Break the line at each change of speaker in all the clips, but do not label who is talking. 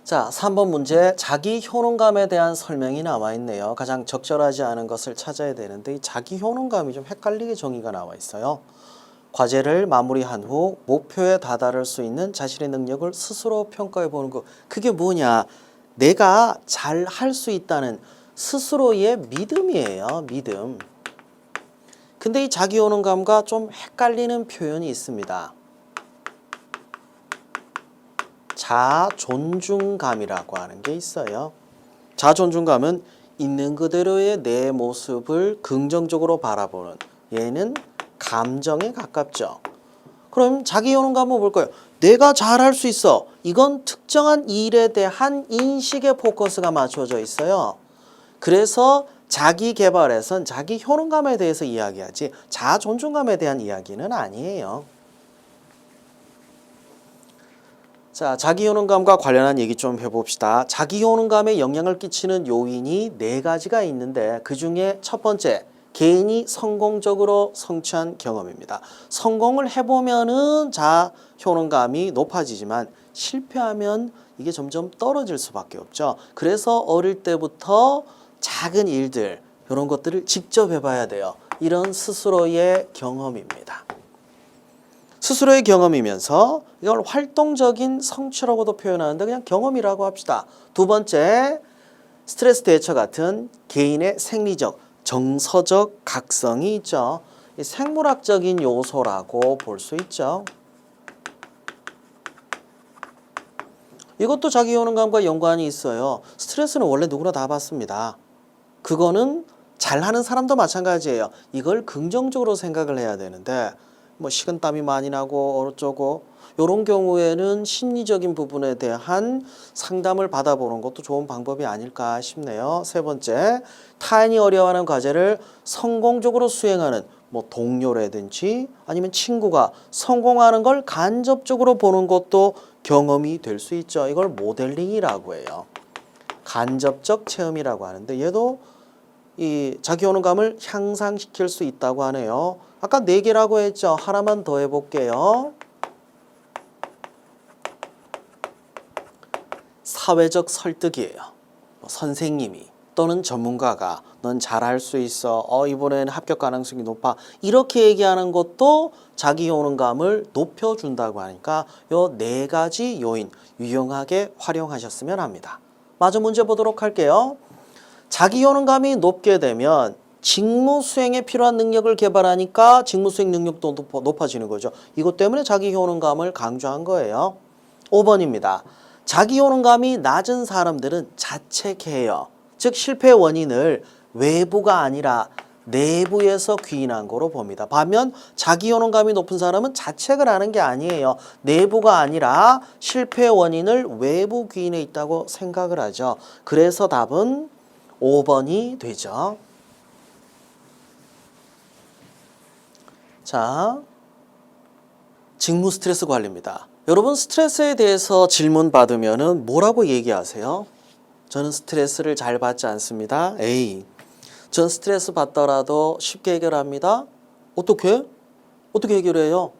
자, 3번 문제 자기 효능감에 대한 설명이 나와 있네요. 가장 적절하지 않은 것을 찾아야 되는데 이 자기 효능감이 좀 헷갈리게 정의가 나와 있어요. 과제를 마무리한 후 목표에 다다를 수 있는 자신의 능력을 스스로 평가해 보는 거. 그게 뭐냐? 내가 잘 할 수 있다는 스스로의 믿음이에요. 믿음. 근데 이 자기 효능감과 좀 헷갈리는 표현이 있습니다. 자존중감이라고 하는 게 있어요. 자존중감은 있는 그대로의 내 모습을 긍정적으로 바라보는, 얘는 감정에 가깝죠. 그럼 자기 효능감은 뭘까요? 내가 잘할 수 있어. 이건 특정한 일에 대한 인식의 포커스가 맞춰져 있어요. 그래서 자기 개발에선 자기 효능감에 대해서 이야기하지 자존중감에 대한 이야기는 아니에요. 자, 자기 효능감과 관련한 얘기 좀 해봅시다. 자기 효능감에 영향을 끼치는 요인이 4가지가 있는데 그 중에 첫 번째, 개인이 성공적으로 성취한 경험입니다. 성공을 해보면은 자아 효능감이 높아지지만 실패하면 이게 점점 떨어질 수밖에 없죠. 그래서 어릴 때부터 작은 일들, 이런 것들을 직접 해봐야 돼요. 이런 스스로의 경험입니다. 스스로의 경험이면서 이걸 활동적인 성취라고도 표현하는데 그냥 경험이라고 합시다. 두 번째, 스트레스 대처 같은 개인의 생리적, 정서적 각성이 있죠. 이 생물학적인 요소라고 볼 수 있죠. 이것도 자기 효능감과 연관이 있어요. 스트레스는 원래 누구나 다 받습니다. 그거는 잘하는 사람도 마찬가지예요. 이걸 긍정적으로 생각을 해야 되는데 뭐 식은땀이 많이 나고 어쩌고 이런 경우에는 심리적인 부분에 대한 상담을 받아보는 것도 좋은 방법이 아닐까 싶네요. 세 번째, 타인이 어려워하는 과제를 성공적으로 수행하는 뭐 동료라든지 아니면 친구가 성공하는 걸 간접적으로 보는 것도 경험이 될 수 있죠. 이걸 모델링이라고 해요. 간접적 체험이라고 하는데 얘도 이 자기 효능감을 향상시킬 수 있다고 하네요. 아까 4개라고 했죠. 하나만 더 해볼게요. 사회적 설득이에요. 선생님이 또는 전문가가 넌 잘할 수 있어. 이번에는 합격 가능성이 높아. 이렇게 얘기하는 것도 자기 효능감을 높여준다고 하니까 요 4가지 요인 유용하게 활용하셨으면 합니다. 마저 문제 보도록 할게요. 자기 효능감이 높게 되면 직무 수행에 필요한 능력을 개발하니까 직무 수행 능력도 높아지는 거죠. 이것 때문에 자기 효능감을 강조한 거예요. 5번입니다. 자기 효능감이 낮은 사람들은 자책해요. 즉 실패의 원인을 외부가 아니라 내부에서 귀인한 거로 봅니다. 반면 자기 효능감이 높은 사람은 자책을 하는 게 아니에요. 내부가 아니라 실패의 원인을 외부 귀인에 있다고 생각을 하죠. 그래서 답은 5번이 되죠. 자, 직무 스트레스 관리입니다. 여러분 스트레스에 대해서 질문 받으면은 뭐라고 얘기하세요? 저는 스트레스를 잘 받지 않습니다. 에이, 전 스트레스 받더라도 쉽게 해결합니다. 어떻게? 어떻게 해결해요?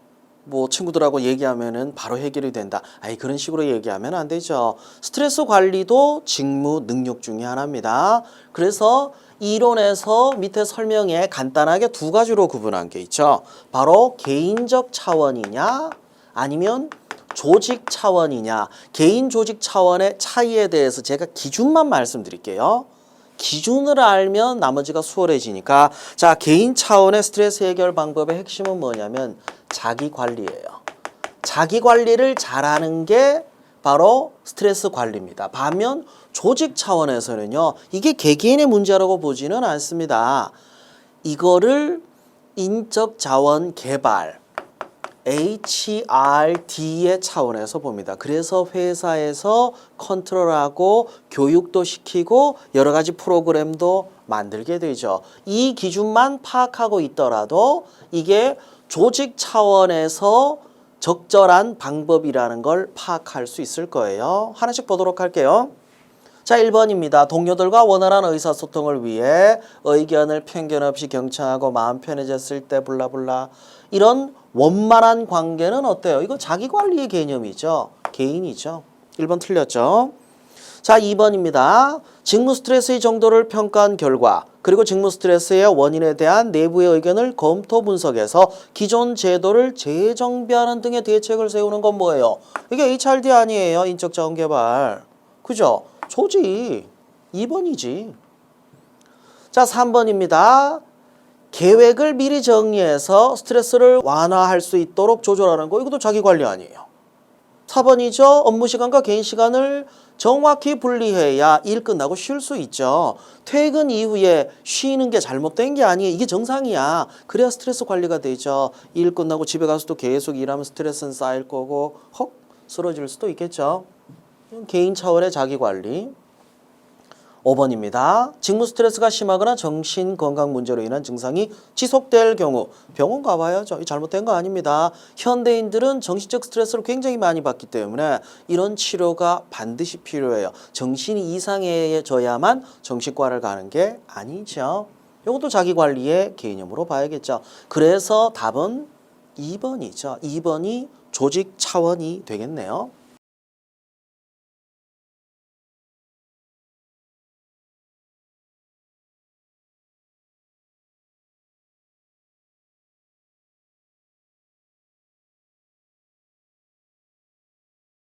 뭐 친구들하고 얘기하면은 바로 해결이 된다. 아이, 그런 식으로 얘기하면 안 되죠. 스트레스 관리도 직무 능력 중에 하나입니다. 그래서 이론에서 밑에 설명에 간단하게 2가지로 구분한 게 있죠. 바로 개인적 차원이냐 아니면 조직 차원이냐. 개인 조직 차원의 차이에 대해서 제가 기준만 말씀드릴게요. 기준을 알면 나머지가 수월해지니까. 자, 개인 차원의 스트레스 해결 방법의 핵심은 뭐냐면 자기 관리예요. 자기 관리를 잘하는 게 바로 스트레스 관리입니다. 반면 조직 차원에서는요, 이게 개개인의 문제라고 보지는 않습니다. 이거를 인적 자원 개발, HRD의 차원에서 봅니다. 그래서 회사에서 컨트롤하고 교육도 시키고 여러 가지 프로그램도 만들게 되죠. 이 기준만 파악하고 있더라도 이게 조직 차원에서 적절한 방법이라는 걸 파악할 수 있을 거예요. 하나씩 보도록 할게요. 자, 1번입니다. 동료들과 원활한 의사소통을 위해 의견을 편견 없이 경청하고 마음 편해졌을 때 블라블라. 이런 원만한 관계는 어때요? 이거 자기관리의 개념이죠. 개인이죠. 1번 틀렸죠. 자, 2번입니다. 직무 스트레스의 정도를 평가한 결과 그리고 직무 스트레스의 원인에 대한 내부의 의견을 검토 분석해서 기존 제도를 재정비하는 등의 대책을 세우는 건 뭐예요? 이게 HRD 아니에요. 인적자원개발. 그죠? 조지. 2번이지. 자, 3번입니다. 계획을 미리 정리해서 스트레스를 완화할 수 있도록 조절하는 거. 이것도 자기관리 아니에요. 4번이죠. 업무 시간과 개인 시간을 정확히 분리해야 일 끝나고 쉴 수 있죠. 퇴근 이후에 쉬는 게 잘못된 게 아니에요. 이게 정상이야. 그래야 스트레스 관리가 되죠. 일 끝나고 집에 가서도 계속 일하면 스트레스는 쌓일 거고 헉 쓰러질 수도 있겠죠. 개인 차원의 자기관리. 5번입니다. 직무 스트레스가 심하거나 정신건강 문제로 인한 증상이 지속될 경우 병원 가봐야죠. 잘못된 거 아닙니다. 현대인들은 정신적 스트레스를 굉장히 많이 받기 때문에 이런 치료가 반드시 필요해요. 정신이 이상해져야만 정신과를 가는 게 아니죠. 이것도 자기관리의 개념으로 봐야겠죠. 그래서 답은 2번이죠. 2번이 조직 차원이 되겠네요.